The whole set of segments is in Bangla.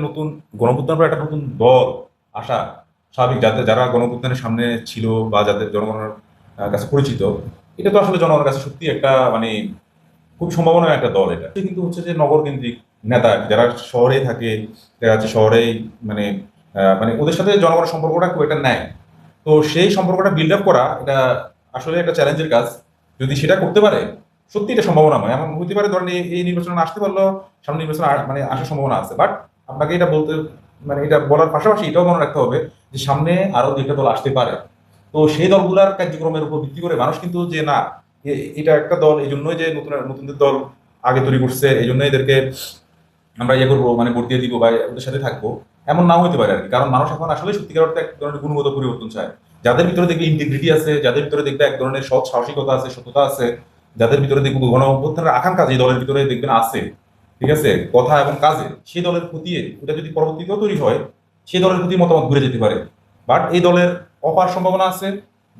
নতুন গণঅভ্যুত্থানের পর একটা নতুন দল আসা স্বাভাবিক, যাতে যারা গণঅভ্যুত্থানের সামনে ছিল বা যাদের জনগণের কাছে পরিচিত, এটা তো আসলে জনগণের কাছে সত্যি একটা মানে খুব সম্ভাবনার একটা দল। এটা কিন্তু হচ্ছে যে নগর কেন্দ্রিক নেতা যারা শহরে থাকে, দেখা যাচ্ছে শহরেই মানে মানে ওদের সাথে জনগণের সম্পর্কটা খুব একটা নেয়। তো সেই সম্পর্কটা বিল্ড আপ করা এটা আসলে একটা চ্যালেঞ্জের কাজ। যদি সেটা করতে পারে, সত্যি এটা সম্ভাবনাময়। এমন হতে পারে ধরেন এই নির্বাচনে না আসতে পারলেও সামনে নির্বাচনে মানে আসার সম্ভাবনা আছে। বাট আপনাকে এটা বলতে মানে এটা বলার পাশাপাশি এটাও মনে রাখতে হবে যে সামনে আরো দুইটা দল আসতে পারে। তো সেই দলগুলার কার্যক্রমের উপর ভিত্তি করে মানুষ কিন্তু যে না এটা একটা দল, এই জন্যই যে নতুনদের দল আগে তৈরি করছে, এই জন্য এদেরকে আমরা ইয়ে করবো মানে ভোট দিয়ে দিব বা ওদের সাথে থাকবো, এমন নাও হতে পারে আর কি। কারণ মানুষ এখন আসলে সত্যিকার অর্থে এক ধরনের গুণগত পরিবর্তন চায়। যাদের ভিতরে দেখবে ইন্টিগ্রিটি আছে, যাদের ভিতরে দেখবে এক ধরনের সৎ সাহসিকতা আছে, সততা আছে, যাদের ভিতরে দেখবে গণ অভ্যুত্থানের আকাঙ্ক্ষা যে দলের ভিতরে দেখবেন আছে, ঠিক আছে, কথা এবং কাজে, সেই দলের প্রতি ওটা যদি পরবর্তীতেও তৈরি হয়, সেই দলের প্রতি মতামত ঘুরে যেতে পারে। বাট এই দলের অপার সম্ভাবনা আছে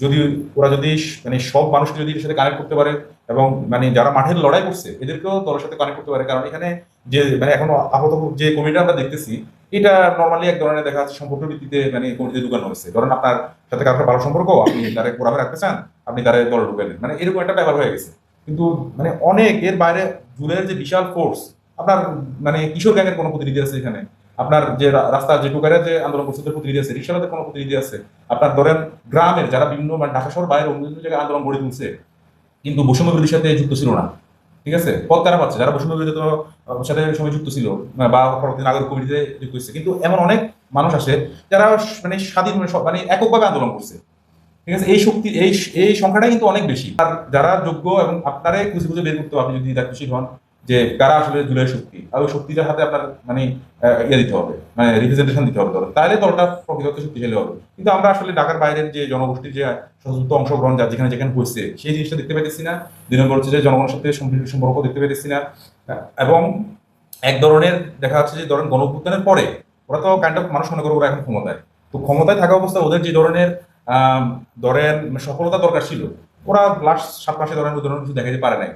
যদি ওরা যদি মানে সব মানুষকে যদি এর সাথে কানেক্ট করতে পারে, এবং মানে যারা মাঠের লড়াই করছে এদেরকেও দলের সাথে কানেক্ট করতে পারে। কারণ এখানে যে মানে এখনো আপাতত যে কমিটিটা আমরা দেখতেছি, এটা নর্মালি এক ধরনের দেখা যাচ্ছে সম্পর্ক ভিত্তিতে মানে কমিটিতে ঢুকানো হয়েছে। ধরেন আপনার সাথে কারোর ভালো সম্পর্ক, আপনি তারে কোরামে রাখতে চান, আপনি তারে দলে ঢুকালেন, মানে এরকম একটা ব্যাপার হয়ে গেছে। কিন্তু মানে অনেক এর বাইরে জুড়ে যে বিশাল ফোর্স, আপনার মানে কিশোর গ্যাংয়ের কোনো প্রতিনিধি আছে এখানে, আপনার যে রাস্তার যে টুকারে যে আন্দোলন করছে ওদের প্রতিনিধি আছে, রিক্সাওয়ালাদের কোনো প্রতিনিধি আছে, আপনার ধরেন গ্রামের যারা বিভিন্ন মানে ঢাকা শহর বাইরে অন্য জায়গায় আন্দোলন গড়ে তুলছে কিন্তু বৈষম্য বিরোধীর সাথে যুক্ত ছিল না, ঠিক আছে, পদ কারা পাচ্ছে যারা বৈষম্য বিরোধী সাথে সময় যুক্ত ছিল বা পরবর্তী নাগরিক কমিটিতে যুক্ত হচ্ছে। কিন্তু এমন অনেক মানুষ আসে যারা মানে স্বাধীন মানে এককভাবে আন্দোলন করছে, ঠিক আছে। এই শক্তি এই সংখ্যাটা কিন্তু অনেক বেশি। আর যারা যোগ্য এবং আপনারাই খুঁজে খুঁজে বের করতে হবে, আপনি যদি দায়িত্বশীল হন, যে কারা আসলে জুলাই শক্তি, আর ওই শক্তিটার হাতে আপনার মানে ইয়ে দিতে হবে, মানে রিপ্রেজেন্টেশন দিতে হবে দল, তাহলে দলটা প্রকৃত শক্তিশালী হবে। কিন্তু আমরা আসলে ঢাকার বাইরের যে জনগোষ্ঠীর যে সশস্ত্র অংশগ্রহণ যা যেখানে যেখানে হয়েছে সেই জিনিসটা দেখতে পাইতেছি না। দুই নম্বর হচ্ছে যে জনগণের সাথে সম্পর্ক দেখতে পাইতেছি না। এবং এক ধরনের দেখা যাচ্ছে যে ধরেন গণঅভ্যুত্থানের পরে ওরা তো কাইন্ড অফ মানুষ মনে করে ওরা এখন ক্ষমতায়, তো ক্ষমতায় থাকা অবস্থায় ওদের যে ধরনের ধরেন সফলতা দরকার ছিল, ওরা লাস্ট 7 মাসে ধরেন উদাহরণ কিছু দেখাতে পারে নাই।